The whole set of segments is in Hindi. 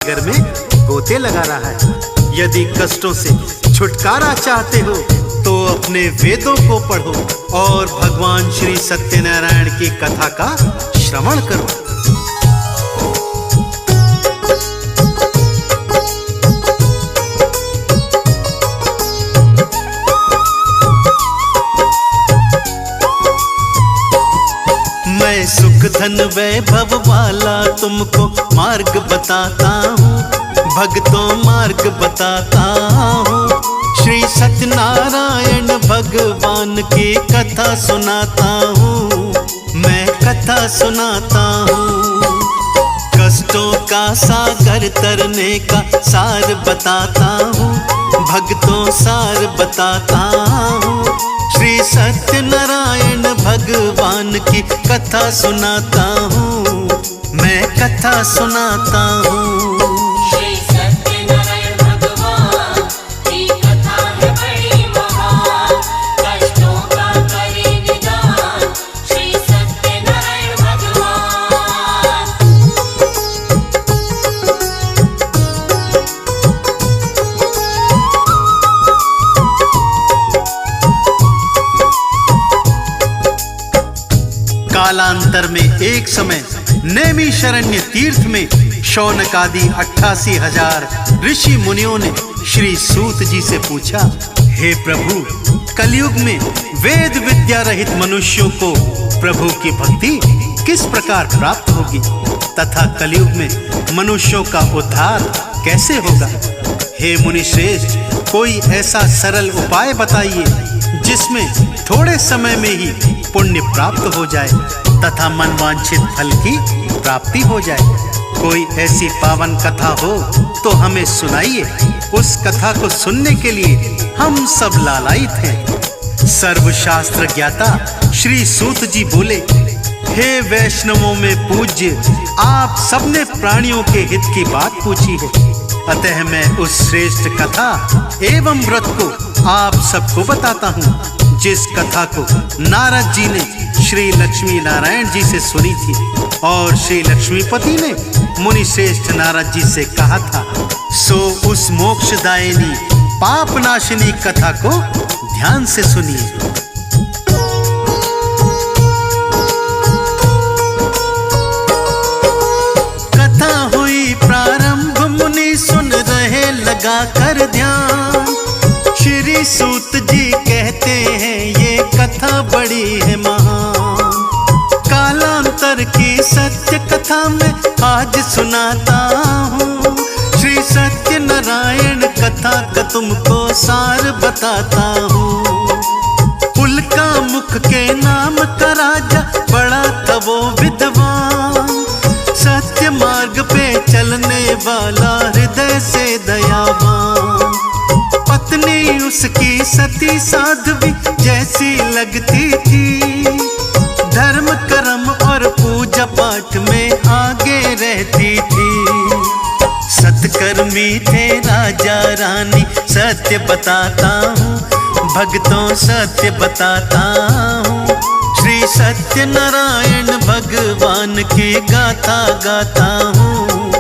घर में गोते लगा रहा है। यदि कष्टों से छुटकारा चाहते हो तो अपने वेदों को पढ़ो और भगवान श्री सत्यनारायण की कथा का श्रवण करो। मैं सुख धन वैभव वाला तुमको मार्ग बताता हूँ, भक्तों मार्ग बताता हूँ। श्री सत्यनारायण भगवान की कथा सुनाता हूँ, मैं कथा सुनाता हूँ। कष्टों का सागर तरने का सार बताता हूँ, भक्तों सार बताता हूँ। श्री सत्यनारायण भगवान की कथा सुनाता हूँ, मैं कथा सुनाता हूँ। श्री सत्यनारायण भगवान की कथा है बड़ी महान, कष्टों का करे निदान श्री सत्यनारायण भगवान। कालांतर में एक समय नैमिषारण्य तीर्थ में शौनक आदि 88,000 ऋषि मुनियों ने श्री सूत जी से पूछा, हे प्रभु, कलयुग में वेद विद्या रहित मनुष्यों को प्रभु की भक्ति किस प्रकार प्राप्त होगी तथा कलयुग में मनुष्यों का उद्धार कैसे होगा। हे मुनि श्रेष्ठ, कोई ऐसा सरल उपाय बताइए जिसमें थोड़े समय में ही पुण्य प्राप्त हो जाए तथा मनवांछित फल की प्राप्ति हो जाए। कोई ऐसी पावन कथा हो तो हमें सुनाइए, उस कथा को सुनने के लिए हम सब लालायित हैं। सर्वशास्त्र ज्ञाता श्री सूत जी बोले, हे वैष्णवों में पूज्य, आप सबने प्राणियों के हित की बात पूछी है, अतः मैं उस श्रेष्ठ कथा एवं व्रत को आप सबको बताता हूँ जिस कथा को नारद जी ने श्री लक्ष्मी नारायण जी से सुनी थी और श्री लक्ष्मीपति ने मुनि श्रेष्ठ नारद जी से कहा था। सो उस मोक्षदायिनी पापनाशिनी कथा को ध्यान से सुनिए। कथा हुई प्रारंभ, मुनि सुन रहे लगा कर ध्यान। श्री सूत जी कहते हैं ये कथा बड़ी है महान। कालांतर की सत्य कथा में आज सुनाता हूँ, श्री सत्यनारायण कथा का तुमको सार बताता हूँ। उल्का मुख के नाम का राजा बड़ा था वो विद्वान, सत्य मार्ग पे चलने वाला हृदय से दयावान। पत्नी उसकी सती साध्वी जैसी लगती थी, धर्म कर्म और पूजा पाठ में आगे रहती थी। सत्कर्मी थे राजा रानी, सत्य बताता हूँ, भक्तों सत्य बताता हूँ। श्री सत्यनारायण भगवान की गाथा गाता हूँ,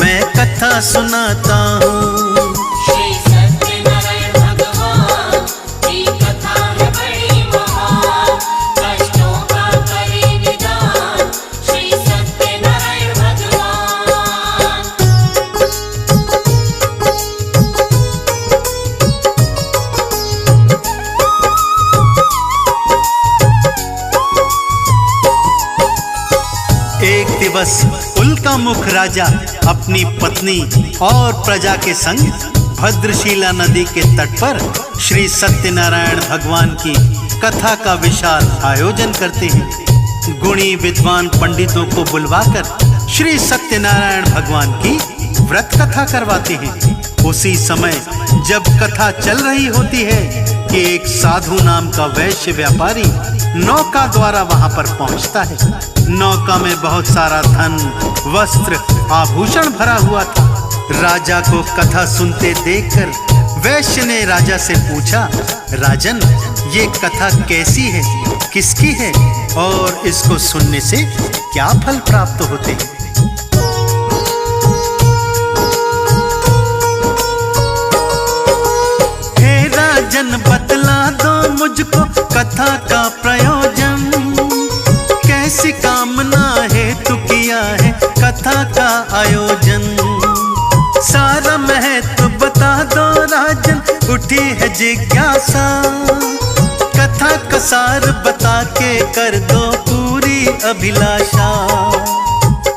मैं कथा सुनाता हूँ। श्री सत्यनारायण भगवान की कथा है बड़ी महान, कष्टों का करे निदान श्री सत्यनारायण भगवान। एक दिवस उल्का मुख राजा अपनी पत्नी और प्रजा के संग भद्रशिला नदी के तट पर श्री सत्यनारायण भगवान की कथा का विशाल आयोजन करते हैं। गुणी विद्वान पंडितों को बुलवाकर श्री सत्यनारायण भगवान की व्रत कथा करवाते हैं। उसी समय जब कथा चल रही होती है कि एक साधु नाम का वैश्य व्यापारी नौका द्वारा वहां पर पहुंचता है। नौका में बहुत सारा धन, वस्त्र, आभूषण भरा हुआ था। राजा को कथा सुनते देखकर वैश्य ने राजा से पूछा, राजन, ये कथा कैसी है, किसकी है और इसको सुनने से क्या फल प्राप्त होते हैं। कथा का प्रयोजन, कैसी कामना हेतु किया है कथा का आयोजन। सारा महत्व बता दो राजन, उठी है जिज्ञासा, कथा का सार बता के कर दो पूरी अभिलाषा।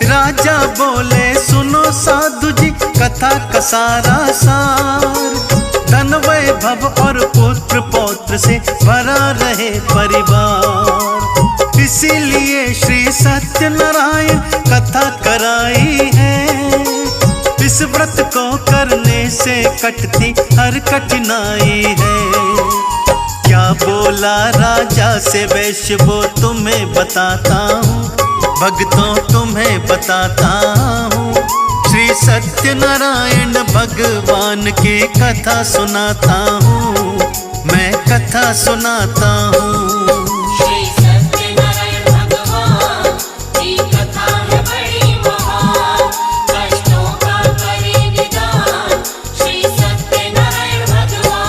राजा बोले सुनो साधु जी, कथा का सारा सार, धन वैभव और पुत्र पौत्र से भरा रहे परिवार। इसीलिए श्री सत्यनारायण कथा कराई है, इस व्रत को करने से कटती हर कठिनाई है। क्या बोला राजा से वैश्य वो तुम्हें बताता हूँ, भक्तों तुम्हें बताता हूँ। श्री सत्यनारायण भगवान की कथा सुनाता हूँ, मैं कथा सुनाता हूँ। श्री सत्यनारायण भगवान की कथा है बड़ी महान, कष्टों का करे निदान श्री सत्यनारायण भगवान।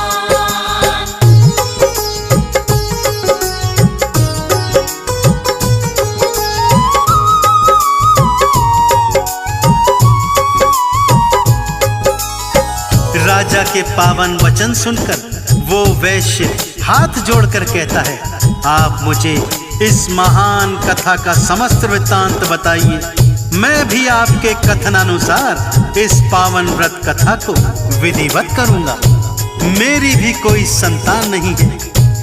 राजा के पावन वचन सुनकर वो वैश्य हाथ जोड़कर कहता है, आप मुझे इस महान कथा का समस्त वृत्तांत बताइए, मैं भी आपके कथनानुसार इस पावन व्रत कथा को विधिवत करूंगा। मेरी भी कोई संतान नहीं है,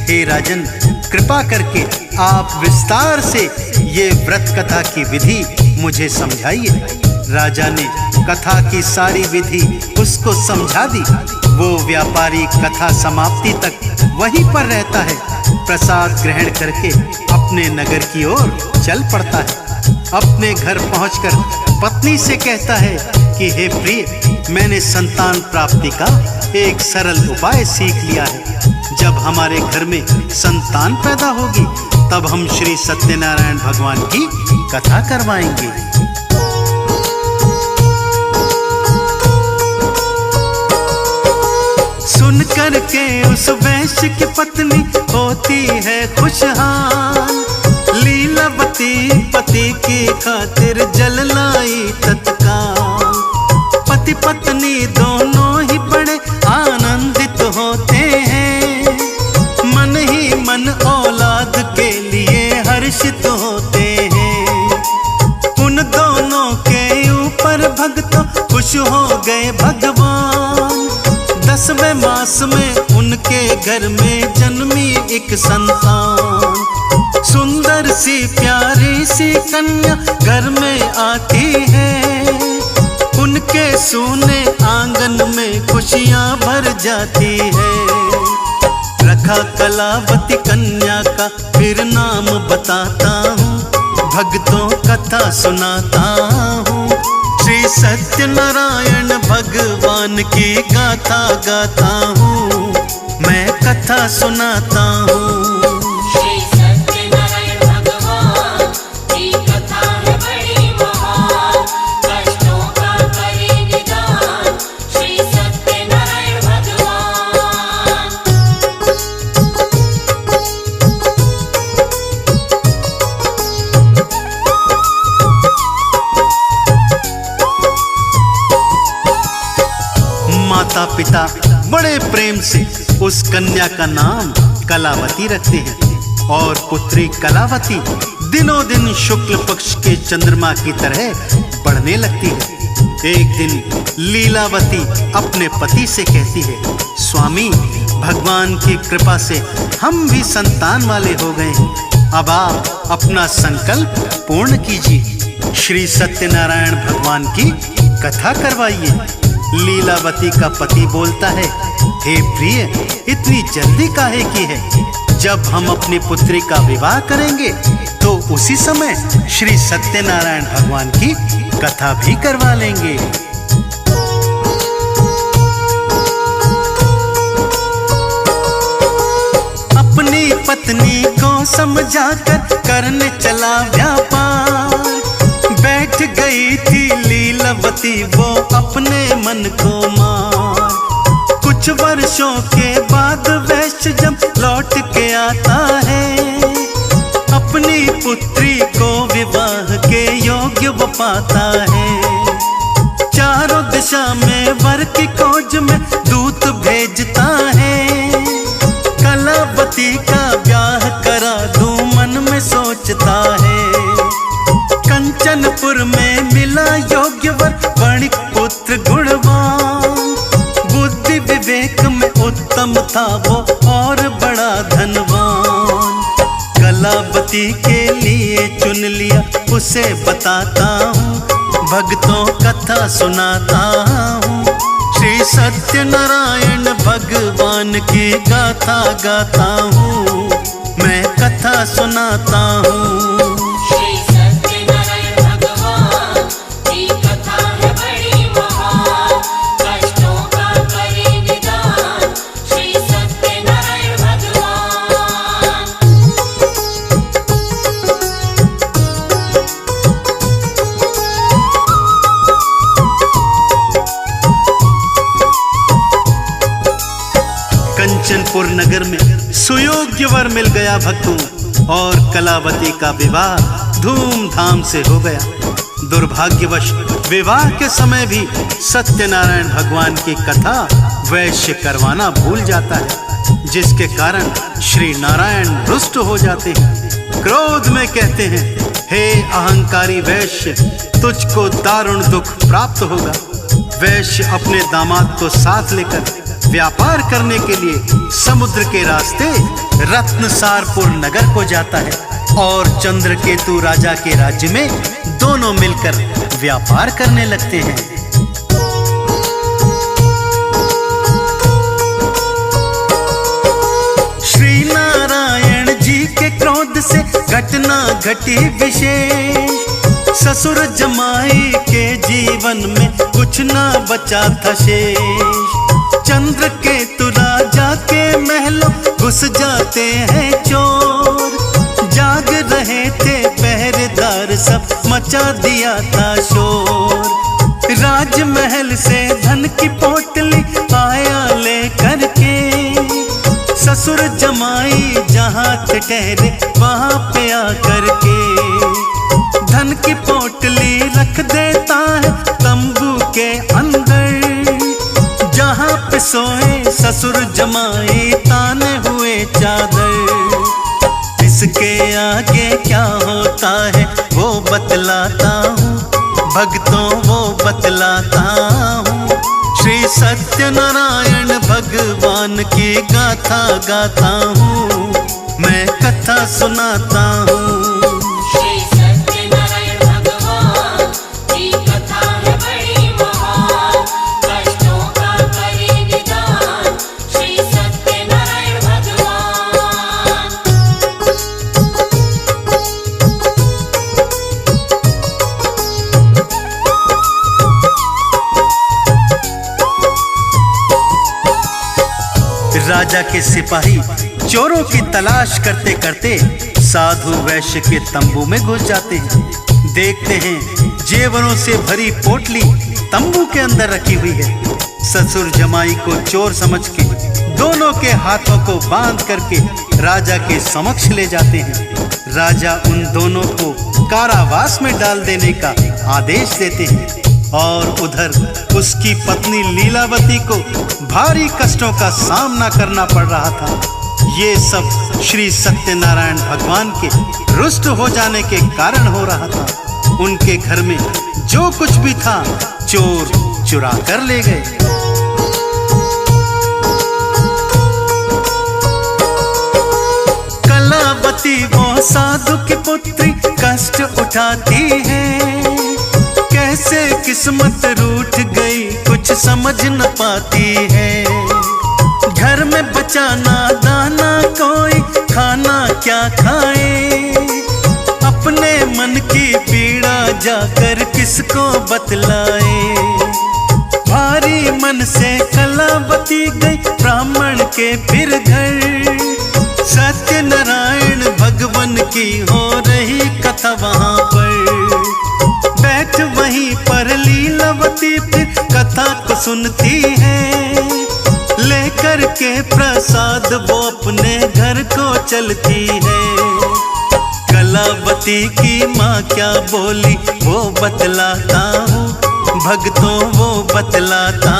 हे राजन कृपा करके आप विस्तार से ये व्रत कथा की विधि मुझे समझाइए। राजा ने कथा की सारी विधि उसको समझा दी। वो व्यापारी कथा समाप्ति तक वहीं पर रहता है, प्रसाद ग्रहण करके अपने नगर की ओर चल पड़ता है। अपने घर पहुंचकर पत्नी से कहता है कि हे प्रिय, मैंने संतान प्राप्ति का एक सरल उपाय सीख लिया है। जब हमारे घर में संतान पैदा होगी तब हम श्री सत्यनारायण भगवान की कथा करवाएंगे। सुन करके उस वैश्य की पत्नी होती है खुशहाल, लीलावती पति की खातिर जल लाई तत्काल। पति पत्नी दोनों ही बड़े आनंदित होते हैं, मन ही मन औलाद के लिए हर्षित होते हैं। उन दोनों के ऊपर भक्तों खुश हो गए भगवान। 10वें मास में उनके घर में जन्मी एक संतान। सुंदर सी प्यारी सी कन्या घर में आती है, उनके सूने आंगन में खुशियां भर जाती है। रखा कलावती कन्या का फिर नाम बताता हूँ, भक्तों कथा सुनाता हूँ। श्री सत्यनारायण भगवान की गाथा गाता हूँ, मैं कथा सुनाता हूँ। श्री सत्यनारायण भगवान की कथा है बड़ी महान, कष्टों का करे निदान श्री सत्यनारायण भगवान। माता पिता बड़े प्रेम से उस कन्या का नाम कलावती रखते हैं और पुत्री कलावती दिनों दिन शुक्ल पक्ष के चंद्रमा की तरह बढ़ने लगती है। एक दिन लीलावती अपने पति से कहती है, स्वामी भगवान की कृपा से हम भी संतान वाले हो गए हैं, अब आप अपना संकल्प पूर्ण कीजिए, श्री सत्यनारायण भगवान की कथा करवाइए। लीलावती का पति बोलता है, हे प्रिय, इतनी जल्दी काहे की है? जब हम अपनी पुत्री का विवाह करेंगे तो उसी समय श्री सत्यनारायण भगवान की कथा भी करवा लेंगे। अपनी पत्नी को समझाकर करने चला व्यापार, बैठ गई थी लीलावती वो अपने मन को मार। कुछ कुछ वर्षों के बाद वैश्य जब लौट के आता है, अपनी पुत्री को विवाह के योग्य वो पाता है। चारों दिशा में वर की खोज में दूत भेजता है, कलावती का ब्याह करा दूं मन में सोचता है। कंचनपुर में मिला योग्य वर वणिक पुत्र गुणवान, बुद्धि विवेक में उत्तम था वो और बड़ा धनवान। कलावती के लिए चुन लिया उसे बताता हूँ, भक्तों कथा सुनाता हूँ। श्री सत्यनारायण भगवान की गाथा गाता हूँ, मैं कथा सुनाता हूँ। श्री सत्यनारायण भगवान की कथा है बड़ी महान, कष्टों का करे निदान श्री सत्यनारायण भगवान। कंचनपुर नगर में सुयोग्य वर मिल गया भक्तों, और कलावती का विवाह धूमधाम से हो गया। दुर्भाग्यवश विवाह के समय भी सत्यनारायण भगवान की कथा वैश्य करवाना भूल जाता है, जिसके कारण श्री नारायण रुष्ट हो जाते हैं। क्रोध में कहते हैं, हे अहंकारी वैश्य, तुझको दारुण दुख प्राप्त होगा। वैश्य अपने दामाद को साथ लेकर व्यापार करने के लिए समुद्र के रास्ते रत्नसारपुर नगर को जाता है, और चंद्रकेतु राजा के राज्य में दोनों मिलकर व्यापार करने लगते हैं। श्री नारायण जी के क्रोध से घटना घटी विशेष, ससुर जमाई के जीवन में कुछ ना बचा था शेष। चंद्रकेतु राजा के महलों घुस जाते हैं चोर, जाग रहे थे पहरेदार सब मचा दिया था शोर। राजमहल से धन की पोटली आया ले करके, ससुर जमाई जहाँ थे ठहरे वहाँ पे आकर के। धन की पोटली रख देता है तंबू के अंदर, जहाँ पे सोए ससुर जमाई ताने हुए चादर। इसके आगे क्या होता है वो बतलाता हूँ, भक्तों वो बतलाता हूँ। श्री सत्यनारायण भगवान की गाथा गाता हूँ, मैं कथा सुनाता हूँ। श्री सत्यनारायण भगवान की कथा है बड़ी महान, कष्टों का करे निदान श्री सत्यनारायण भगवान। राजा के सिपाही चोरों की तलाश करते करते साधु वैश्य के तंबू में घुस जाते हैं। देखते हैं जेवरों से भरी पोटली तंबू के अंदर रखी हुई है। ससुर जमाई को चोर समझ के दोनों के हाथों को बांध करके राजा के समक्ष ले जाते हैं। राजा उन दोनों को कारावास में डाल देने का आदेश देते हैं, और उधर उसकी पत्नी लीलावती को भारी कष्टों का सामना करना पड़ रहा था। ये सब श्री सत्यनारायण भगवान के रुष्ट हो जाने के कारण हो रहा था। उनके घर में जो कुछ भी था चोर चुरा कर ले गए। कलावती वो साधु की पुत्री कष्ट उठाती है, कैसे किस्मत रूठ गई कुछ समझ न पाती है। घर में बचा ना दाना कोई खाना क्या खाए, अपने मन की पीड़ा जाकर किसको बतलाए। भारी मन से कलावती गई ब्राह्मण के फिर घर, सत्यनारायण भगवान की हो रही कथा वहाँ पर। बैठ वहीं पर लीलावती फिर कथा को सुनती है, लेकर के प्रसाद वो अपने घर को चलती है। कलावती की माँ क्या बोली वो बतलाता हूँ, भक्तों वो बतलाता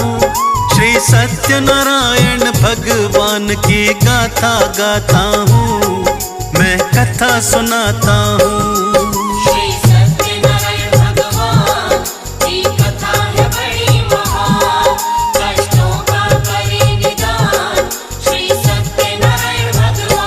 हूँ। श्री सत्यनारायण भगवान की गाथा गाता हूँ, मैं कथा सुनाता हूँ। श्री सत्यनारायण भगवान की कथा है बड़ी महान, कष्टों का करे निदान श्री सत्यनारायण भगवान।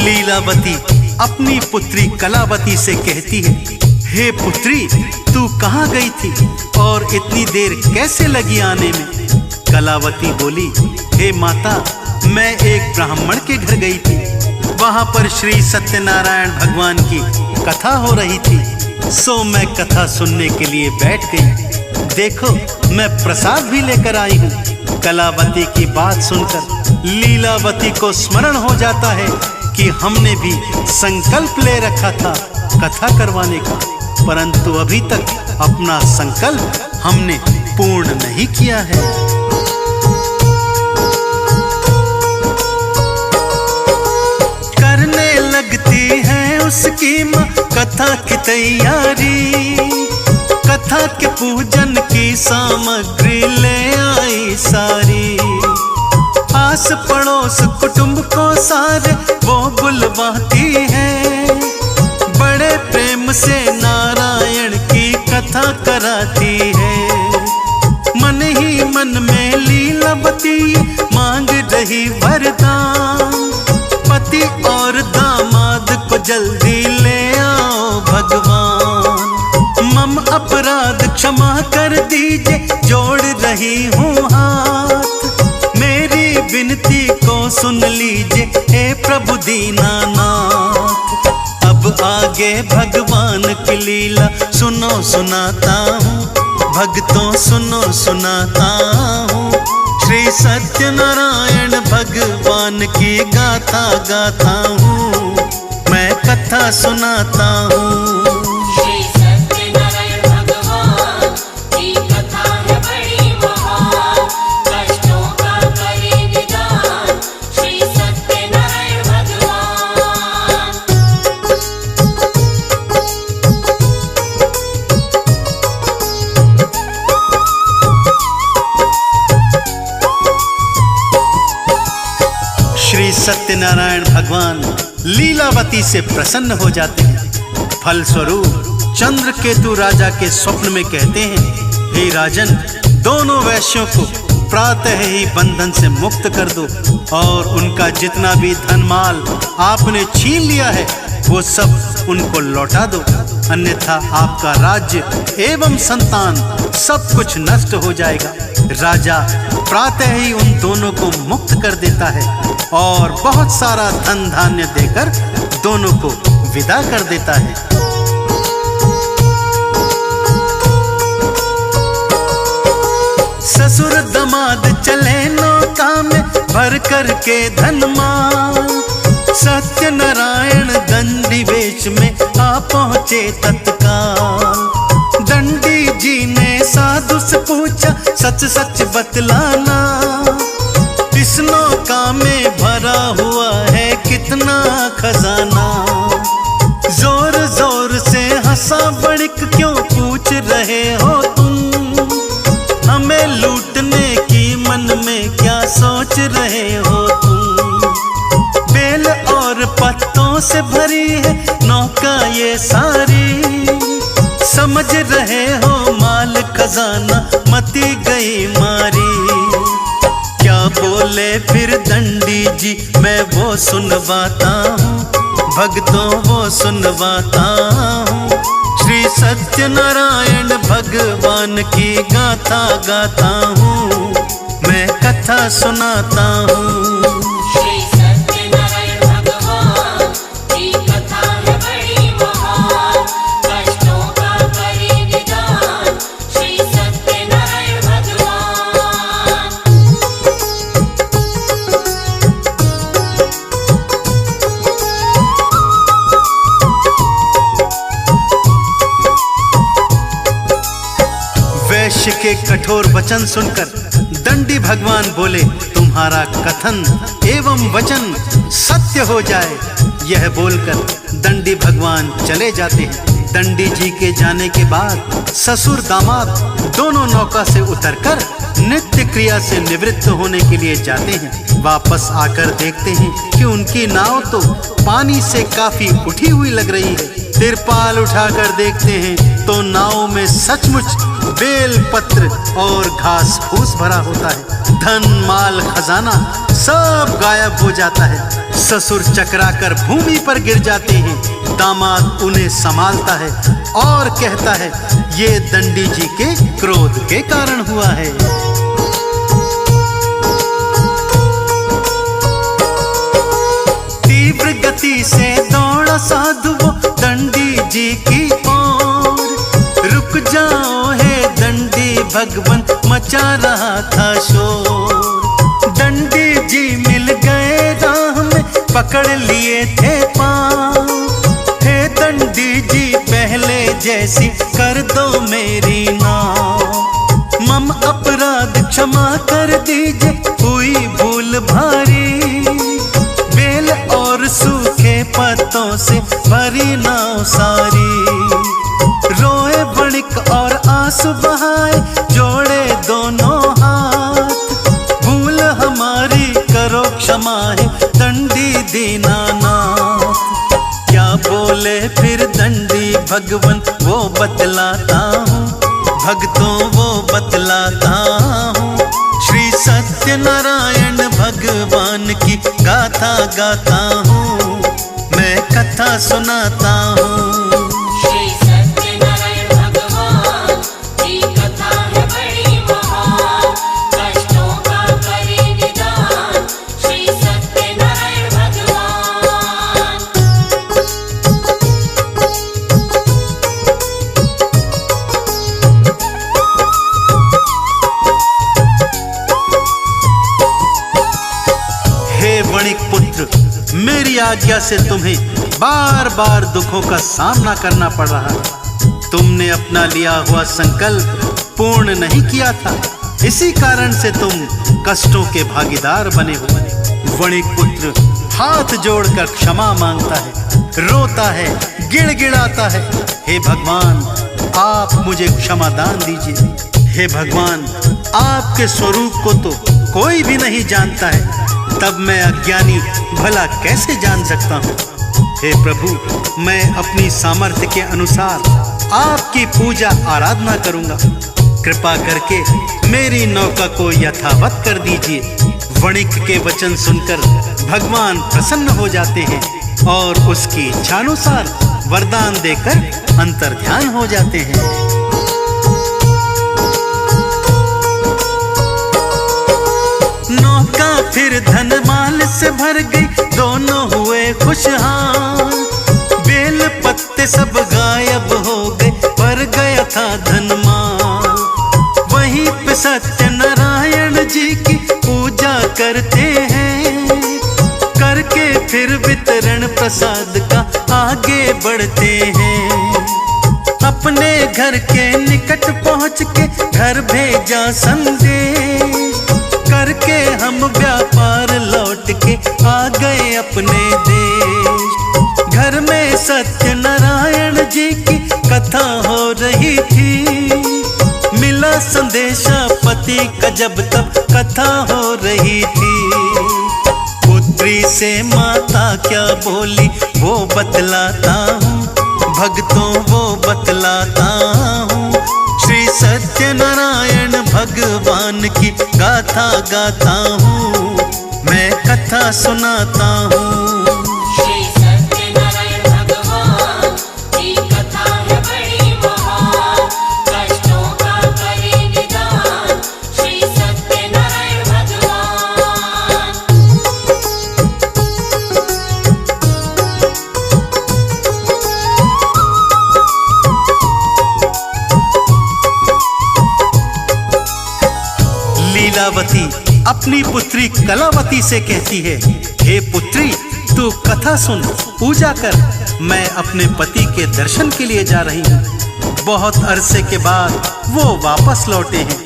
लीलावती अपनी पुत्री कलावती से कहती है, हे पुत्री तू कहाँ गई थी और इतनी देर कैसे लगी आने में? कलावती बोली, हे माता मैं एक ब्राह्मण के घर गई थी, वहां पर श्री सत्यनारायण भगवान की कथा हो रही थी, सो मैं कथा सुनने के लिए बैठ गई। देखो मैं प्रसाद भी लेकर आई हूँ। कलावती की बात सुनकर लीलावती को स्मरण हो जाता है कि हमने भी संकल्प ले रखा था कथा करवाने का, परंतु अभी तक अपना संकल्प हमने पूर्ण नहीं किया है। करने लगती है उसकी माँ कथा की तैयारी, कथा के पूजन की सामग्री ले आई सारी। आस पड़ोस कुटुंब को सारे वो बुलवाती है, बड़े प्रेम से नारायण की कथा कराती है। मन ही मन में लीलावती मांग रही वरदान, पति और दामाद को जल्दी ले आओ भगवान। मम अपराध क्षमा कर दीजिए, जोड़ रही हूँ हाथ, मेरी विनती को सुन लीजिए हे प्रभु दीनानाथ। अब आगे भगवान की लीला सुनो सुनाता हूँ, भक्तों सुनो सुनाता हूँ। श्री सत्यनारायण भगवान की गाथा गाता हूँ, मैं कथा सुनाता हूँ। श्री सत्यनारायण भगवान की कथा है बड़ी महान, कष्टों का करे निदान श्री सत्यनारायण भगवान। श्री सत्यनारायण भगवान लीलावती से प्रसन्न हो जाते हैं। फलस्वरूप चंद्रकेतु राजा के स्वप्न में कहते हैं, हे राजन दोनों वैश्यों को प्रातः ही बंधन से मुक्त कर दो और उनका जितना भी धन माल आपने छीन लिया है वो सब उनको लौटा दो, अन्यथा आपका राज्य एवं संतान सब कुछ नष्ट हो जाएगा। राजा प्रातः ही उन दोनों को मुक्त कर देता है और बहुत सारा धन धान्य देकर दोनों को विदा कर देता है। ससुर दमाद चले नौका में भर करके धन माल, सत्यनारायण दंडी वेश में आ पहुँचे तत्काल। दंडी जी ने साधु से पूछा सच सच बतलाना, इस नौका में भरा हुआ है कितना खजाना। जोर जोर से हंसा बड़िक क्यों पूछ रहे हो तुम, हमें लूटने की मन में क्या सोच रहे हो तुम। बेल और पत्तों से भरी है नौका ये सारी, समझ रहे हो माल खजाना मती गई मारी। क्या बोले फिर दंडी जी मैं वो सुनवाता हूँ, भक्तों वो सुनवाता हूँ। श्री सत्यनारायण भगवान की गाथा गाता हूँ, मैं कथा सुनाता हूँ। श्री सत्यनारायण भगवान की कथा है बड़ी महान, कष्टों का करे निदान श्री सत्यनारायण भगवान। कठोर वचन सुनकर दंडी भगवान बोले, तुम्हारा कथन एवं वचन सत्य हो जाए। यह बोलकर दंडी भगवान चले जाते हैं। दंडी जी के जाने के बाद ससुर दामाद दोनों नौका से उतरकर नित्य क्रिया से निवृत्त होने के लिए जाते हैं। वापस आकर देखते हैं कि उनकी नाव तो पानी से काफी उठी हुई लग रही है। तिरपाल उठाकर देखते हैं तो नाव में सचमुच बेल पत्र और घास फूस भरा होता है। धन माल खजाना सब गायब हो जाता है। ससुर चकराकर भूमि पर गिर जाते हैं। दामाद उन्हें संभालता है और कहता है, ये दंडी जी के क्रोध के कारण हुआ है। तीव्र गति से दौड़ा साधु वो दंडी जी की ओर। रुक जाओ हे दंडी भगवन, मचा रहा था शोर। दंडी जी मिल गए राह में, पकड़ लिए थे पाँव। हे दंडी जी पहले जैसी कर दो मेरी नाव। मम अपराध क्षमा कर दीजिए, हुई भूल भारी। बेल और सूखे पत्तों से भरी नाव सारी। रोए वणिक और आंसू बहाए, जोड़े दोनों हाथ। भूल हमारी करो क्षमा है दंडी दीनानाथ। क्या बोले फिर दंडी भगवन, वो बतलाता हूँ भक्तों, वो बतलाता हूँ। श्री सत्यनारायण भगवान की गाथा गाता हूँ, मैं कथा सुनाता हूँ। श्री सत्यनारायण भगवान की कथा है बड़ी महान। कष्टों का करे निदान श्री सत्यनारायण भगवान। हे वणिक पुत्र, मेरी आज्ञा से तुम्हें बार बार दुखों का सामना करना पड़ रहा है। तुमने अपना लिया हुआ संकल्प पूर्ण नहीं किया था, इसी कारण से तुम कष्टों के भागीदार बने हो। वणिक पुत्र हाथ जोड़कर क्षमा मांगता है, रोता है, गिड़गिड़ाता है। हे भगवान, आप मुझे क्षमा दान दीजिए। हे भगवान, आपके स्वरूप को तो कोई भी नहीं जानता है, तब मैं अज्ञानी भला कैसे जान सकता हूँ। हे प्रभु, मैं अपनी सामर्थ्य के अनुसार आपकी पूजा आराधना करूंगा। कृपा करके मेरी नौका को यथावत कर दीजिए। वणिक के वचन सुनकर भगवान प्रसन्न हो जाते हैं और उसकी इच्छानुसार वरदान देकर अंतर्ध्यान हो जाते हैं। नौका फिर धन माल से भर गई, दोनों हुए खुशहाल। बेल पत्ते सब गायब हो गए, पर गया था धन माल। वहीं पे सत्यनारायण जी की पूजा करते हैं, करके फिर वितरण प्रसाद का आगे बढ़ते हैं। अपने घर के निकट पहुँच के घर भेजा संदेश, करके हम व्यापार लौट के आ गए अपने देश। घर में सत्यनारायण जी की कथा हो रही थी, मिला संदेशा पति का जब तब कथा हो रही थी। पुत्री से माता क्या बोली वो बतलाता हूँ, भक्तों वो बतलाता हूँ। श्री सत्यनारायण भगवान की गाथा गाता हूँ, मैं कथा सुनाता हूँ। श्री सत्यनारायण भगवान की कथा है बड़ी महान। कष्टों का करे निदान श्री सत्यनारायण भगवान। लीलावती अपनी पुत्री कलावती से कहती है, हे पुत्री, तू कथा सुन, पूजा कर। मैं अपने पति के दर्शन के लिए जा रही हूँ। बहुत अरसे के बाद वो वापस लौटे हैं।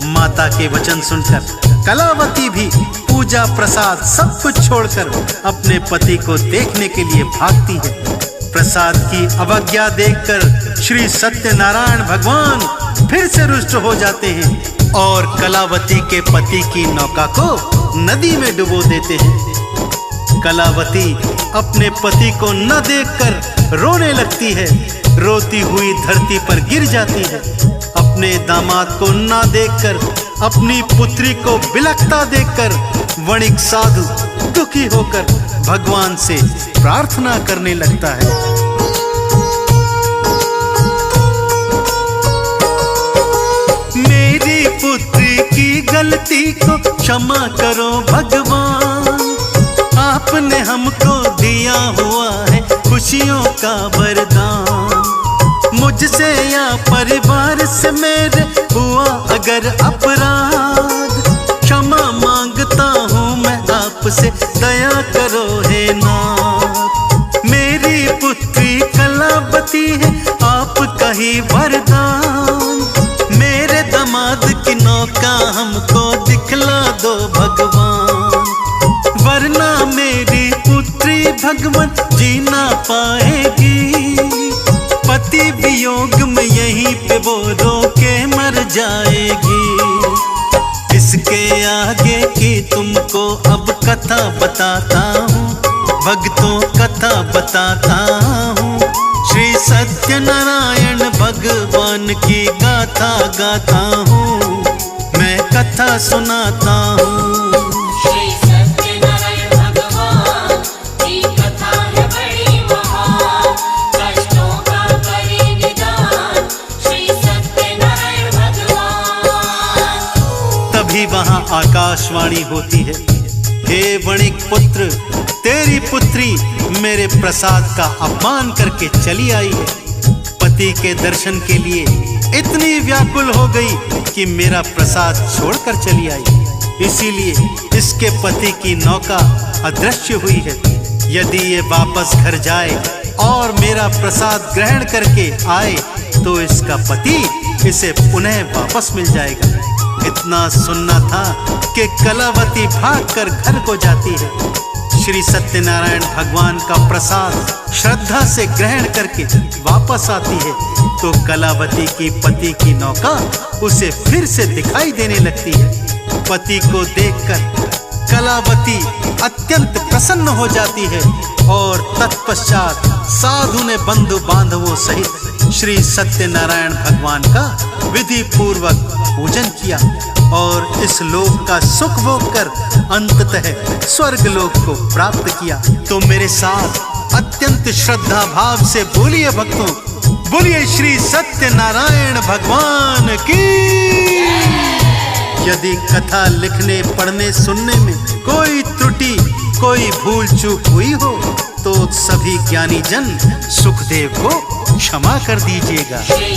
माता के वचन सुनकर कलावती भी पूजा प्रसाद सब कुछ छोड़कर अपने पति को देखने के लिए भागती है। प्रसाद की अवज्ञा देखकर श्री सत्यनारायण भगवान फिर से रुष्ट हो जाते हैं और कलावती के पति की नौका को नदी में डुबो देते हैं। कलावती अपने पति को न देखकर रोने लगती है, रोती हुई धरती पर गिर जाती है। अपने दामाद को न देखकर, अपनी पुत्री को बिलखता देखकर वणिक साधु दुखी होकर भगवान से प्रार्थना करने लगता है। मेरी पुत्री की गलती को क्षमा करो भगवान, आपने हमको दिया हुआ है खुशियों का वरदान। मुझसे या परिवार से मेरे हुआ अगर अपराध, क्षमा मांगता हूँ मैं आपसे, दया करो हे नाथ। मेरी पुत्री कलावती है आपका ही वरदान, मेरे दामाद की नौका हमको दिखला दो भगवान, वरना मेरी पुत्री भगवान जी ना पाएगी। पति वियोग में यहीं पे वो रो के मर जाएगी। इसके आगे की तुमको अब कथा बताता हूँ, भक्तों कथा बताता हूँ। श्री सत्यनारायण भगवान की गाथा गाता हूँ, मैं कथा सुनाता हूँ। श्री सत्यनारायण भगवान की कथा है बड़ी महान, कष्टों का करे निदान श्री सत्यनारायण भगवान। तभी वहां आकाशवाणी होती है, हे वणिक पुत्र, तेरी पुत्री मेरे प्रसाद का अपमान करके चली आई है। पति के दर्शन के लिए इतनी व्याकुल हो गई कि मेरा प्रसाद छोड़कर चली आई। इसीलिए इसके पति की नौका अदृश्य हुई है। यदि ये वापस घर जाए और मेरा प्रसाद ग्रहण करके आए तो इसका पति इसे पुनः वापस मिल जाएगा। इतना सुनना था कि कलावती भागकर घर को जाती है। श्री सत्यनारायण भगवान का प्रसाद श्रद्धा से ग्रहण करके वापस आती है तो कलावती की पति की नौका उसे फिर से दिखाई देने लगती है। पति को देखकर कलावती अत्यंत प्रसन्न हो जाती है और तत्पश्चात साधु ने बंधु बांधवों सहित श्री सत्यनारायण भगवान का विधि पूर्वक पूजन किया और इस लोक का सुख भोग कर अंततः स्वर्ग लोक को प्राप्त किया। तो मेरे साथ अत्यंत श्रद्धा भाव से बोलिए भक्तों, बोलिए श्री सत्यनारायण भगवान की। यदि कथा लिखने, पढ़ने, सुनने में कोई त्रुटि, कोई भूल चूक हुई हो तो सभी ज्ञानी जन सुखदेव को क्षमा कर दीजिएगा। श्री